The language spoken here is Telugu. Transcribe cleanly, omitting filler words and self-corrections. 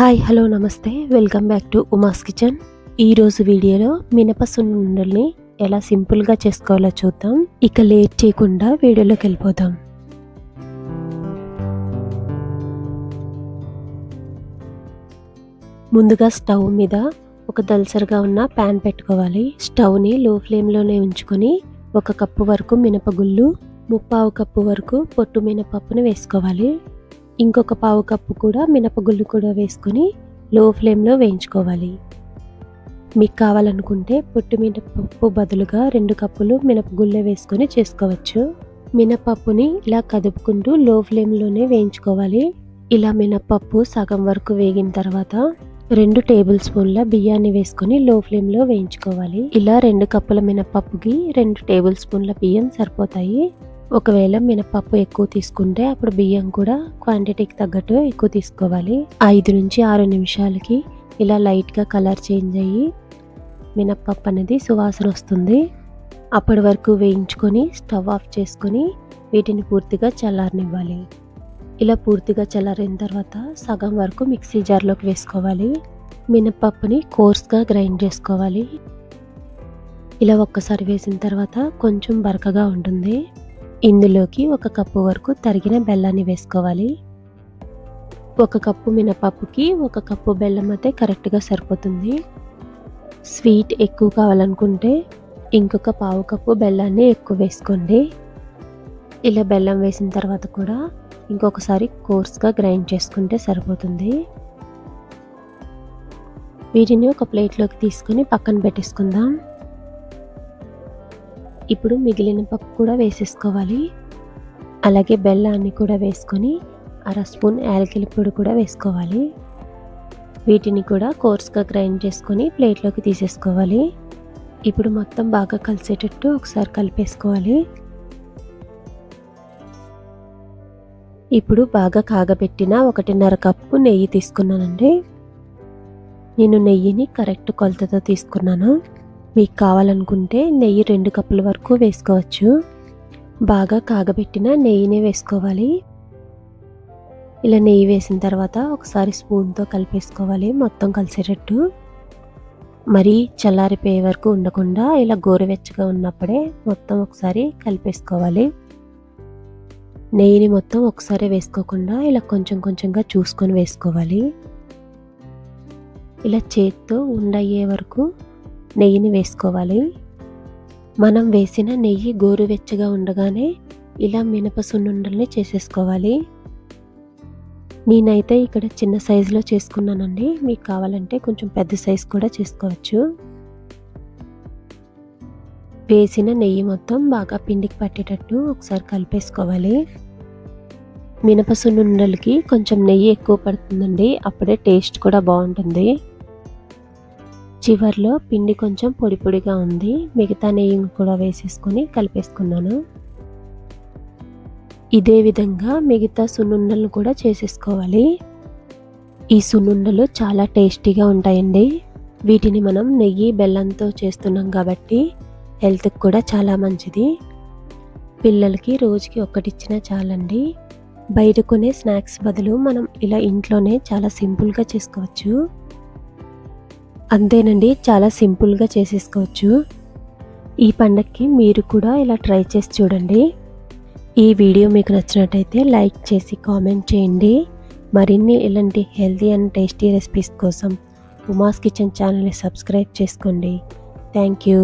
హాయ్ హలో నమస్తే, welcome back to Uma's kitchen. ఈరోజు వీడియోలో మినప సున్నుండల్ని ఎలా సింపుల్గా చేసుకోవాలో చూద్దాం. ఇక లేట్ చేయకుండా వీడియోలోకి వెళ్ళిపోదాం. ముందుగా స్టవ్ మీద ఒక దల్సరిగా ఉన్న ప్యాన్ పెట్టుకోవాలి. స్టవ్ని లో ఫ్లేమ్లోనే ఉంచుకొని 1 కప్పు వరకు మినపగుళ్ళు, 3/4 కప్పు వరకు పొట్టు మినపప్పును వేసుకోవాలి. ఇంకొక 1/4 కప్పు కూడా మినపగుళ్ళు కూడా వేసుకొని లో ఫ్లేమ్లో వేయించుకోవాలి. మీకు కావాలనుకుంటే పొట్టు మినపప్పు బదులుగా 2 కప్పులు మినపగుళ్ళే వేసుకొని చేసుకోవచ్చు. మినపప్పుని ఇలా కదుపుకుంటూ లో ఫ్లేమ్లోనే వేయించుకోవాలి. ఇలా మినపప్పు సగం వరకు వేగిన తర్వాత 2 టేబుల్ స్పూన్ల బియ్యాన్ని వేసుకొని లో ఫ్లేమ్లో వేయించుకోవాలి. ఇలా 2 కప్పుల మినపప్పుకి 2 టేబుల్ స్పూన్ల బియ్యం సరిపోతాయి. ఒకవేళ మినపప్పు ఎక్కువ తీసుకుంటే అప్పుడు బియ్యం కూడా క్వాంటిటీకి తగ్గట్టు ఎక్కువ తీసుకోవాలి. 5 నుంచి 6 నిమిషాలకి ఇలా లైట్గా కలర్ చేంజ్ అయ్యి మినపప్పు అనేది సువాసన వస్తుంది. అప్పటి వరకు వేయించుకొని స్టవ్ ఆఫ్ చేసుకొని వీటిని పూర్తిగా చల్లారనివ్వాలి. ఇలా పూర్తిగా చల్లారిన తర్వాత సగం వరకు మిక్సీ జార్లోకి వేసుకోవాలి. మినపప్పుని కోర్స్గా గ్రైండ్ చేసుకోవాలి. ఇలా ఒక్కసారి వేసిన తర్వాత కొంచెం బరకగా ఉంటుంది. ఇందులోకి 1 కప్పు వరకు తరిగిన బెల్లాన్ని వేసుకోవాలి. 1 కప్పు మినపప్పుకి 1 కప్పు బెల్లం అయితే కరెక్ట్గా సరిపోతుంది. స్వీట్ ఎక్కువ కావాలనుకుంటే ఇంకొక 1/4 కప్పు బెల్లాన్ని ఎక్కువ వేసుకోండి. ఇలా బెల్లం వేసిన తర్వాత కూడా ఇంకొకసారి కోర్స్గా గ్రైండ్ చేసుకుంటే సరిపోతుంది. వీటిని ఒక ప్లేట్లోకి తీసుకొని పక్కన పెట్టేసుకుందాం. ఇప్పుడు మిగిలిన పప్పు కూడా వేసేసుకోవాలి. అలాగే బెల్లాన్ని కూడా వేసుకొని 1/2 స్పూన్ యాలకుల పొడి కూడా వేసుకోవాలి. వీటిని కూడా కోర్స్గా గ్రైండ్ చేసుకొని ప్లేట్లోకి తీసేసుకోవాలి. ఇప్పుడు మొత్తం బాగా కలిసేటట్టు ఒకసారి కలిపేసుకోవాలి. ఇప్పుడు బాగా కాగబెట్టిన 1.5 కప్పు నెయ్యి తీసుకున్నానండి. నేను నెయ్యిని కరెక్ట్ కొలతతో తీసుకున్నాను. మీకు కావాలనుకుంటే నెయ్యి 2 కప్పుల వరకు వేసుకోవచ్చు. బాగా కాగబెట్టిన నెయ్యినే వేసుకోవాలి. ఇలా నెయ్యి వేసిన తర్వాత ఒకసారి స్పూన్తో కలిపేసుకోవాలి మొత్తం కలిసేటట్టు. మరీ చల్లారిపోయే వరకు ఉండకుండా ఇలా గోరువెచ్చగా ఉన్నప్పుడే మొత్తం ఒకసారి కలిపేసుకోవాలి. నెయ్యిని మొత్తం ఒకసారి వేసుకోకుండా ఇలా కొంచెం కొంచెంగా చూసుకొని వేసుకోవాలి. ఇలా చేత్తో ఉండయ్యే వరకు నెయ్యిని వేసుకోవాలి. మనం వేసిన నెయ్యి గోరువెచ్చగా ఉండగానే ఇలా మినప సున్నుండల్ని చేసేసుకోవాలి. నేనైతే ఇక్కడ చిన్న సైజులో చేసుకున్నానండి. మీకు కావాలంటే కొంచెం పెద్ద సైజు కూడా చేసుకోవచ్చు. వేసిన నెయ్యి మొత్తం బాగా పిండికి పట్టేటట్టు ఒకసారి కలిపేసుకోవాలి. మినప సున్నుండలకి కొంచెం నెయ్యి ఎక్కువ పడుతుందండి, అప్పుడే టేస్ట్ కూడా బాగుంటుంది. చివర్లో పిండి కొంచెం పొడి పొడిగా ఉంది, మిగతా నెయ్యి కూడా వేసేసుకొని కలిపేసుకున్నాను. ఇదే విధంగా మిగతా సున్నుండలను కూడా చేసేసుకోవాలి. ఈ సున్నుండలు చాలా టేస్టీగా ఉంటాయండి. వీటిని మనం నెయ్యి బెల్లంతో చేస్తున్నాం కాబట్టి హెల్త్కి కూడా చాలా మంచిది. పిల్లలకి రోజుకి 1 ఇచ్చినా చాలండి. బయట కొనే స్నాక్స్ బదులు మనం ఇలా ఇంట్లోనే చాలా సింపుల్గా చేసుకోవచ్చు. అంతేనండి, చాలా సింపుల్గా చేసేసుకోవచ్చు. ఈ పండగకి మీరు కూడా ఇలా ట్రై చేసి చూడండి. ఈ వీడియో మీకు నచ్చినట్టయితే లైక్ చేసి కామెంట్ చేయండి. మరిన్ని ఇలాంటి హెల్తీ అండ్ టేస్టీ రెసిపీస్ కోసం ఉమాస్ కిచెన్ ఛానల్ని సబ్స్క్రైబ్ చేసుకోండి. Thank you.